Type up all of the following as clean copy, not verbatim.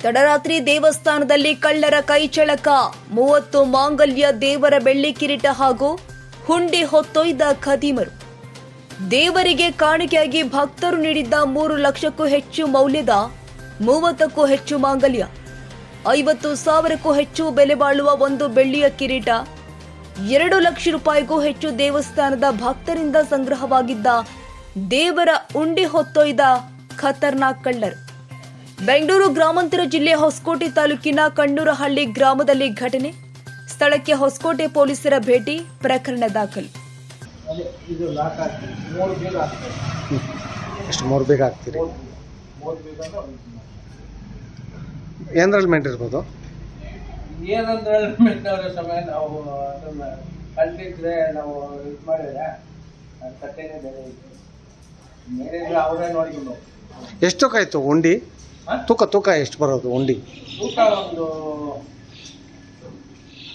ತಡರಾತ್ರಿ ದೇವಸ್ಥಾನದಲ್ಲಿ ಕಳ್ಳರ ಕೈಚಳಕ, 30 ಮಾಂಗಲ್ಯ, ದೇವರ ಬೆಳ್ಳಿ ಕಿರೀಟ ಹಾಗೂ ಹುಂಡಿ ಹೊತ್ತೊಯ್ದ ಖದೀಮರು. ದೇವರಿಗೆ ಕಾಣಿಕೆಯಾಗಿ ಭಕ್ತರು ನೀಡಿದ್ದ 3 ಲಕ್ಷಕ್ಕೂ ಹೆಚ್ಚು ಮೌಲ್ಯದ 30ಕ್ಕೂ ಹೆಚ್ಚು ಮಾಂಗಲ್ಯ, 50,000ಕ್ಕೂ ಹೆಚ್ಚು ಬೆಲೆ ಬಾಳುವ ಒಂದು ಬೆಳ್ಳಿಯ ಕಿರೀಟ, 2 ಲಕ್ಷ ರೂಪಾಯಿಗೂ ಹೆಚ್ಚು ದೇವಸ್ಥಾನದ ಭಕ್ತರಿಂದ ಸಂಗ್ರಹವಾಗಿದ್ದ ದೇವರ ಉಂಡಿ ಹೊತ್ತೊಯ್ದ ಖತರ್ನಾಕ್ ಕಳ್ಳರು. ಬೆಂಗಳೂರು ಗ್ರಾಮಾಂತರ ಜಿಲ್ಲೆ ಹೊಸಕೋಟೆ ತಾಲೂಕಿನ ಕಣ್ಣೂರಹಳ್ಳಿ ಗ್ರಾಮದಲ್ಲಿ ಘಟನೆ. ಸ್ಥಳಕ್ಕೆ ಹೊಸಕೋಟೆ ಪೊಲೀಸರ ಭೇಟಿ, ಪ್ರಕರಣ ದಾಖಲು. ಮೂರು ಬೇಗ ಹಾಕ್ತೀರಿ? ಏನ್ರಲ್ಲಿ ಮೆಂಟಿರ್ಬೋದು? ಏನಂದ್ರೆ ಸಮಯ ನಾವು ಅದನ್ನ ಕಲ್ತಿದ್ರೆ ನಾವು ಇದು ಮಾಡಿದ್ರೆ ಕಟ್ಟೆನೇ ಬೇರೆ ಇತ್ತು, ಮೇಲಿದ್ರೆ ಅವರೇ ನೋಡ್ಕೊಂಡು. ಎಷ್ಟಕ್ಕಾಯ್ತು ಉಂಡಿ? ತೂಕ ಎಷ್ಟು ಬರೋದು ಉಂಡಿ? ತೂಕ ಒಂದು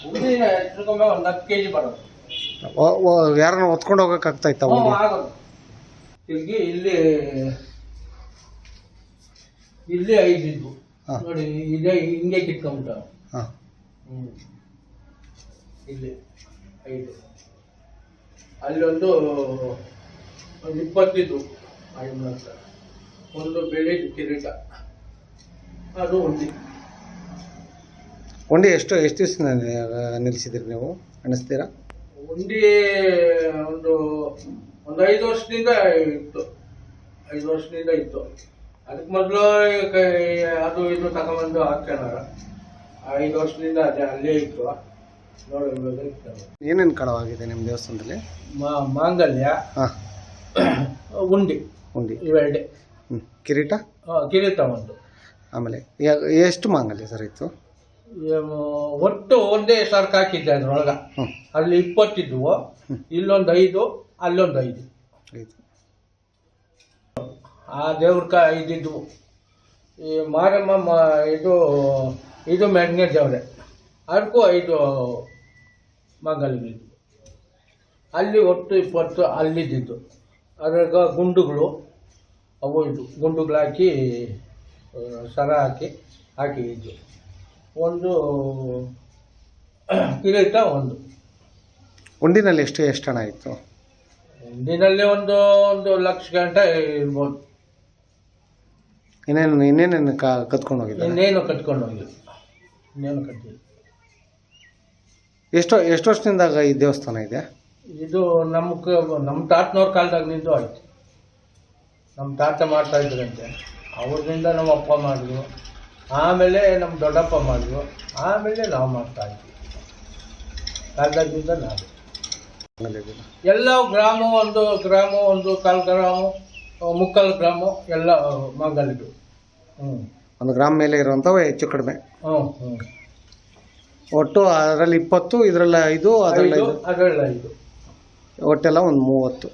ಉಂಡಿ ಹೆಚ್ಚಿಕೊಂಬೆ ಒಂದು 10 kg ಬರೋದು. ಯಾರನ್ನ ಹೊತ್ಕೊಂಡು ಹೋಗಕ್ಕಾಗ್ತಾಯ್ತಾ ಉಂಡಿ? ಆಗೋದು. ತಿರ್ಗಿ ಇಲ್ಲಿ 5 ಇದ್ವು ನೋಡಿ, ಇದೇ ಹಿಂಗೆ ಕಿತ್ಕೊಂಡ್ಬಿಟ್ಟ. ಇಲ್ಲಿ 5, ಅಲ್ಲೊಂದು 20 ಇದ್ವು, ಒಂದು ಬೆಳ್ಳಿ ಕಿರೀಟ, ಅದು ಉಂಡಿ ಎಷ್ಟು ದಿವಸ ನಿಲ್ಲಿಸಿದ್ರಿ ನೀವು ಅನಿಸ್ತೀರಾ? ಉಂಡಿ ಒಂದು 5 ವರ್ಷದಿಂದ ಇತ್ತು, 5 ವರ್ಷದಿಂದ ಇತ್ತು. ಅದಕ್ಕೆ ಮೊದಲು ಅದು ಇದು ತಗೊಂಬಂದು ಹಾಕ್ಯಾರ. 5 ವರ್ಷದಿಂದ ಅಲ್ಲೇ ಇತ್ತು. ನೋಡಿ ಏನೇನು ಕಳವಾಗಿದೆ ನಿಮ್ಮ ದೇವಸ್ಥಾನದಲ್ಲಿ? ಮಾಂಗಲ್ಯ, ಉಂಡಿ ಇವೆರಡೆ. ಕಿರೀಟ ಒಂದು. ಆಮೇಲೆ ಎಷ್ಟು ಮಾಂಗಲ್ಯ ಸರ್ ಇತ್ತು? ಒಟ್ಟು ಒಂದೇ ಸರ್ಕ್ ಹಾಕಿದ್ದೆ ಅದ್ರೊಳಗ. ಅಲ್ಲಿ 20 ಇದ್ವು, ಇಲ್ಲೊಂದು 5, ಅಲ್ಲೊಂದು 5. ಆ ದೇವ್ರ 5 ಇದ್ವು. ಈ ಮಾರಮ್ಮ ಇದು ಮೆಡ್ನೆ ದೇವ್ರೆ, ಅದಕ್ಕೂ 5 ಮಾಂಗಲ್ಯಗಳಿದ್ವು. ಅಲ್ಲಿ ಒಟ್ಟು 20 ಅಲ್ಲಿದ್ದು. ಅದ್ರಾಗ ಗುಂಡುಗಳು ಅವು ಇದ್ವು, ಗುಂಡುಗಳು ಹಾಕಿ ಸರ ಹಾಕಿದ್ದು. ಒಂದು ಕಿರೀಟ ಒಂದು. ಉಂಡಿನಲ್ಲಿ ಎಷ್ಟು ಹಣ ಇತ್ತು? ಉಂಡಿನಲ್ಲಿ ಒಂದು ಲಕ್ಷ ಗಂಟೆ ಇರ್ಬೋದು. ಇನ್ನೇನೇನು ಕತ್ಕೊಂಡು ಹೋಗಿಲ್ಲ? ಇನ್ನೇನು ಕಟ್ಕೊಂಡು ಹೋಗಿಲ್ಲ, ಇನ್ನೇನು ಕಟ್ಟಿಲ್ಲ. ಎಷ್ಟು ವರ್ಷದಿಂದ ಈ ದೇವಸ್ಥಾನ ಇದೆ? ಇದು ನಮ್ಮ ತಾತನವ್ರ ಕಾಲದಾಗಿನಿಂದ ಆಯ್ತು. ನಮ್ಮ ತಾತ ಮಾಡ್ತಾ ಇದ್ರಂತೆ, ಅವ್ರದಿಂದ ನಮ್ಮ ಅಪ್ಪ ಮಾಡಿದ್ರು, ಆಮೇಲೆ ನಮ್ಮ ದೊಡ್ಡಪ್ಪ ಮಾಡಿದ್ರು, ಆಮೇಲೆ ನಾವು ಮಾಡ್ತಾ ಇದ್ವಿ. ಕಾಲದಾಗಿಂದ ನಾವು ಎಲ್ಲ ಗ್ರಾಮ, ಒಂದು ಕಾಲು ಗ್ರಾಮ, ಮುಕ್ಕಾಲು ಗ್ರಾಮ ಎಲ್ಲ ಮಾಂಗಲ್ಯಗಳು. ಒಂದು ಗ್ರಾಮ ಮೇಲೆ ಇರುವಂಥವು ಹೆಚ್ಚು ಕಡಿಮೆ. ಒಟ್ಟು ಅದರಲ್ಲಿ 20, ಇದರಲ್ಲಿ 5, ಅದರಲ್ಲಿ 5, ಒಟ್ಟೆಲ್ಲ ಒಂದು 30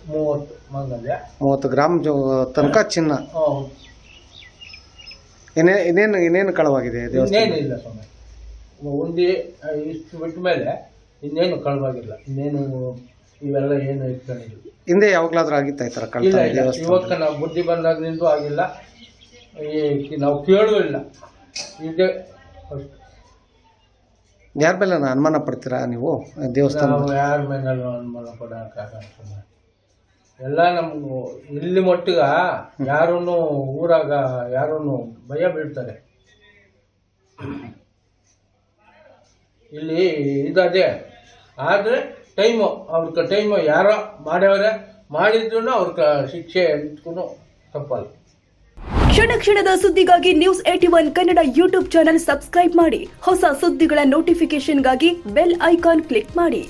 ಮಾಂಗಲ್ಯ, 30 ಗ್ರಾಮ್ ತನಕ ಚಿನ್ನ. ಇನ್ನೇನು ಕಳವಾಗಿದೆ ದೇವಸ್ಥಾನ? ಇನ್ನೇನಿಲ್ಲ ಸ್ವಾಮಿ, ಉಂಡಿ ಇಷ್ಟು ಬಿಟ್ಟ ಮೇಲೆ ಇನ್ನೇನು ಕಳವಾಗಿಲ್ಲ. ಇನ್ನೇನು ಇವೆಲ್ಲ ಏನು ಇಟ್ಕೊಂಡಿಲ್ಲ. ಹಿಂದೆ ಯಾವಾಗಲಾದ್ರೂ ಆಗಿತ್ತಾ ಈ ಥರ ಕಳ್ತನ? ಇವತ್ತು ನಾವು ಬುದ್ಧಿ ಬಂದಾಗಿನಿಂದ ಆಗಿಲ್ಲ, ನಾವು ಕೇಳೂ ಇಲ್ಲ. ಇದೆ ಯಾರ ಮೇಲೆ ಅನುಮಾನ ಪಡ್ತೀರಾ ನೀವು ದೇವಸ್ಥಾನ? ನಾವು ಯಾರ ಮೇಲೂ ಅನುಮಾನ ಪಡೋಕ್ಕಾಗಲ್ಲ. ಎಲ್ಲ ನಮಗೂ ಇಲ್ಲಿ ಮಟ್ಟಿಗ ಯಾರೂ ಊರಾಗ ಯಾರೂ ಭಯ ಬೀಳ್ತಾರೆ. ಇಲ್ಲಿ ಇದೇ, ಆದರೆ ಟೈಮು ಯಾರೋ ಮಾಡ್ಯವ್ರೆ, ಮಾಡಿದ್ರು ಅವ್ರ ಶಿಕ್ಷೆ ಎಂತೂ ತಪ್ಪಲ್ಲ. ಕ್ಷಣ ಕ್ಷಣದ ಸುದ್ದಿಗಾಗಿ news 81 Kannada YouTube channel subscribe ಮಾಡಿ. ಹೊಸ ಸುದ್ದಿಗಳ ನೋಟಿಫಿಕೇಶನ್ಗಾಗಿ ಬೆಲ್ ಐಕಾನ್ ಕ್ಲಿಕ್ ಮಾಡಿ.